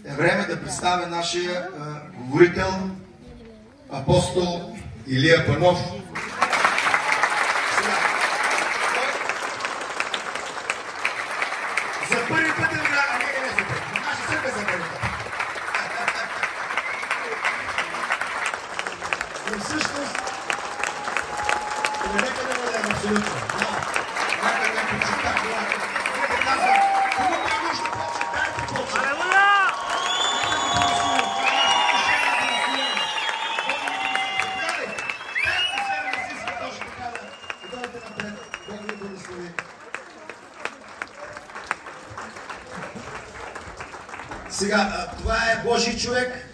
е време да представя нашия говорител, апостол Илия Панов. За първи път не за първи. Наши себе за първи път. И всъщност, нека да бъдем абсолютно. Нека да почита главата. Нека казвам, кому не е нужно повече, дайте повече. Сега, това е Божий човек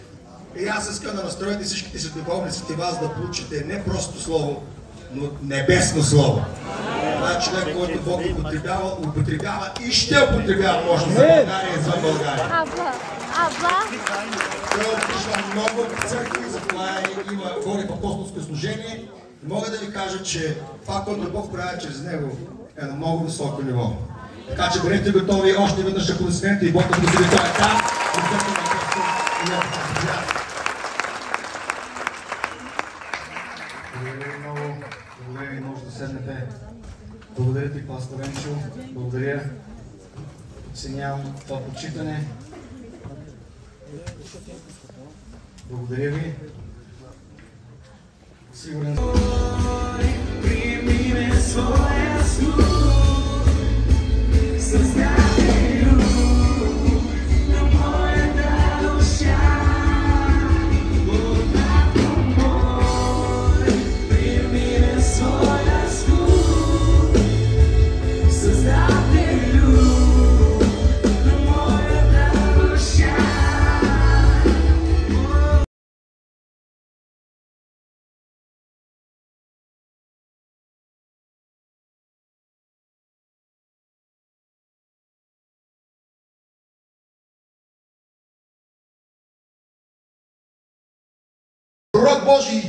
и аз искам да настроите всичките си духовниците вас да получите не просто слово, но небесно слово. Това е човек, който Бог употребява и ще употребява може за България и извън България. Той отключва много църкви, затова води в апостолско служение. Мога да ви кажа, че това, което Бог прави чрез него, е на много високо ниво. Така че бъдете готови още веднъж аплодисменти и Бог да ви това е там. Благодаря ви много. Благодаря ви, може да седнете. Благодаря ти, пастор Енчо. Благодаря. Оценявам това почитане. Благодаря ви. Сигурен. Приеми ме своя слух. Създателю на моята душа. Богато мой, приеми ме своя слух. Създателю на моята душа. Пророк Божий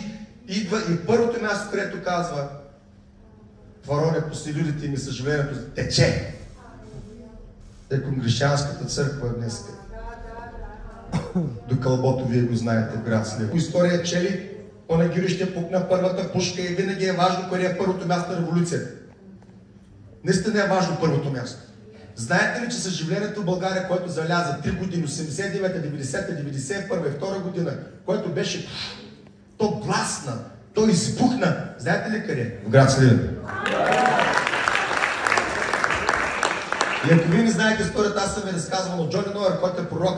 идва и първото място, където казва: вароне посреди людите ми съжалението тече. Е Конгрешанската църква днес. До кълбото вие го знаете в град Сливен. По история чели, Панагюрище пукна първата пушка и винаги е важно къде е първото място на революцията. Наистина е важно първото място. Знаете ли, че съживлението в България, което заляза 3 години, 89-та, 90-та, 91-та и 2 година, което беше то бласна, то избухна. Знаете ли къде? В град Сливен. И ако вие не знаете историята, аз съм ви разказвал от Джони Нойер, който е пророк.